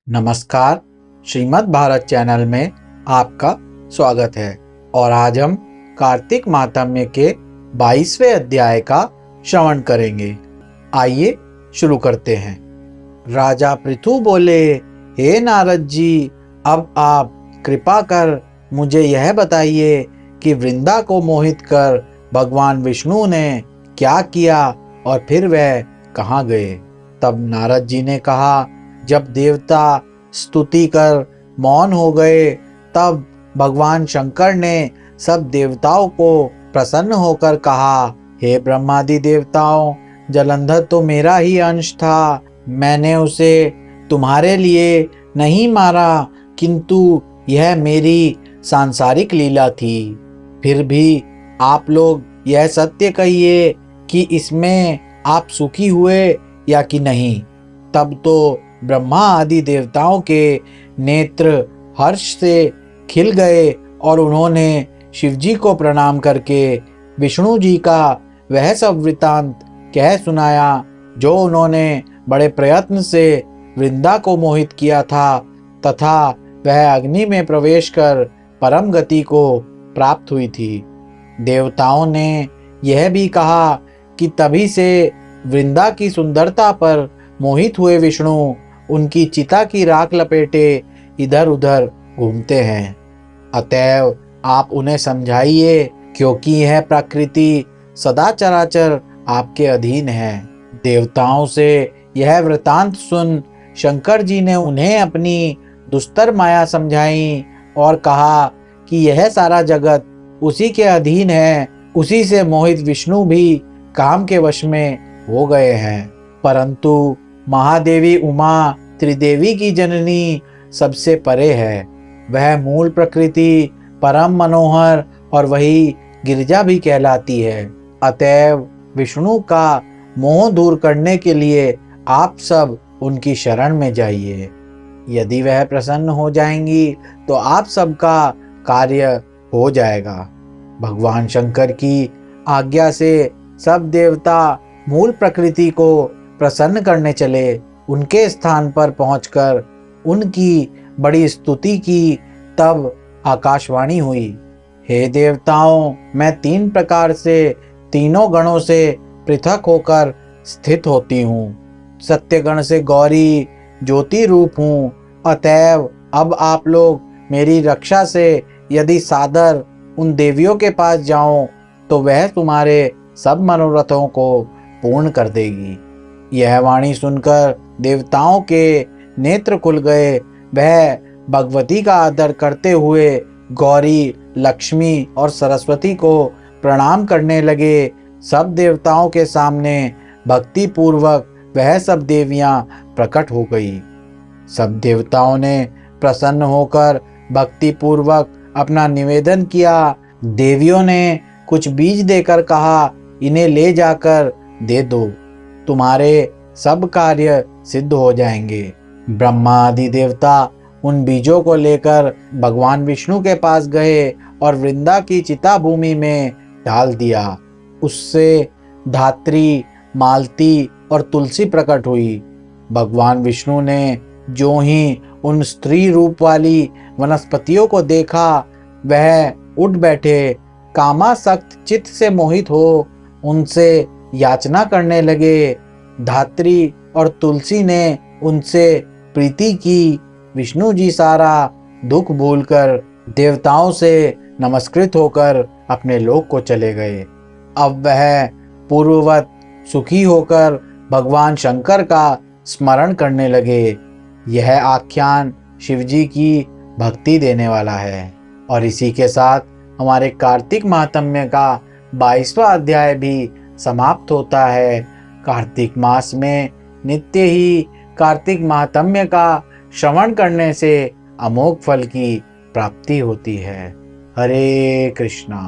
नमस्कार। श्रीमद् भारत चैनल में आपका स्वागत है और आज हम कार्तिक माहात्म्य के 22वें अध्याय का श्रवण करेंगे। आइए शुरू करते हैं। राजा पृथु बोले, हे नारद जी, अब आप कृपा कर मुझे यह बताइए कि वृंदा को मोहित कर भगवान विष्णु ने क्या किया और फिर वह कहाँ गए। तब नारद जी ने कहा, जब देवता स्तुति कर मौन हो गए तब भगवान शंकर ने सब देवताओं को प्रसन्न होकर कहा, हे ब्रह्मादि देवताओं, जलंधर तो मेरा ही अंश था। मैंने उसे तुम्हारे लिए नहीं मारा, किंतु यह मेरी सांसारिक लीला थी। फिर भी आप लोग यह सत्य कहिए कि इसमें आप सुखी हुए या कि नहीं। तब तो ब्रह्मा आदि देवताओं के नेत्र हर्ष से खिल गए और उन्होंने शिवजी को प्रणाम करके विष्णु जी का वह सब वृतांत कह सुनाया जो उन्होंने बड़े प्रयत्न से वृंदा को मोहित किया था तथा वह अग्नि में प्रवेश कर परम गति को प्राप्त हुई थी। देवताओं ने यह भी कहा कि तभी से वृंदा की सुंदरता पर मोहित हुए विष्णु उनकी चिता की राख लपेटे इधर उधर घूमते हैं। अतएव आप उन्हें समझाइए, क्योंकि यह प्रकृति सदा चराचर आपके अधीन है। देवताओं से यह वृतांत सुन शंकर जी ने उन्हें अपनी दुस्तर माया समझाई और कहा कि यह सारा जगत उसी के अधीन है। उसी से मोहित विष्णु भी काम के वश में हो गए हैं। परंतु महादेवी उमा त्रिदेवी की जननी सबसे परे है। वह मूल प्रकृति परम मनोहर और वही गिरिजा भी कहलाती है। अतएव विष्णु का मोह दूर करने के लिए आप सब उनकी शरण में जाइए। यदि वह प्रसन्न हो जाएंगी तो आप सबका कार्य हो जाएगा। भगवान शंकर की आज्ञा से सब देवता मूल प्रकृति को प्रसन्न करने चले। उनके स्थान पर पहुंचकर उनकी बड़ी स्तुति की। तब आकाशवाणी हुई, हे देवताओं, मैं 3 प्रकार से तीनों गणों से पृथक होकर स्थित होती हूँ। सत्यगण से गौरी ज्योति रूप हूँ। अतएव अब आप लोग मेरी रक्षा से यदि सादर उन देवियों के पास जाओ तो वह तुम्हारे सब मनोरथों को पूर्ण कर देगी। यह वाणी सुनकर देवताओं के नेत्र खुल गए। वह भगवती का आदर करते हुए गौरी, लक्ष्मी और सरस्वती को प्रणाम करने लगे। सब देवताओं के सामने भक्ति पूर्वक वह सब देवियां प्रकट हो गई। सब देवताओं ने प्रसन्न होकर भक्ति पूर्वक अपना निवेदन किया। देवियों ने कुछ बीज देकर कहा, इन्हें ले जाकर दे दो, तुम्हारे सब कार्य सिद्ध हो जाएंगे। ब्रह्मा आदि देवता उन बीजों को लेकर भगवान विष्णु के पास गए और वृंदा की चिता भूमि में डाल दिया। उससे धात्री, मालती और तुलसी प्रकट हुई। भगवान विष्णु ने जो ही उन स्त्री रूप वाली वनस्पतियों को देखा वह उठ बैठे। कामासक्त चित्त से मोहित हो उनसे याचना करने लगे। धात्री और तुलसी ने उनसे प्रीति की। विष्णु जी सारा दुख भूलकर देवताओं से नमस्कृत होकर अपने लोक को चले गए। अब वह पूर्ववत सुखी होकर भगवान शंकर का स्मरण करने लगे। यह आख्यान शिवजी की भक्ति देने वाला है। और इसी के साथ हमारे कार्तिक माहात्म्य का 22वां अध्याय भी समाप्त होता है। कार्तिक मास में नित्य ही कार्तिक माहात्म्य का श्रवण करने से अमोघ फल की प्राप्ति होती है। हरे कृष्णा।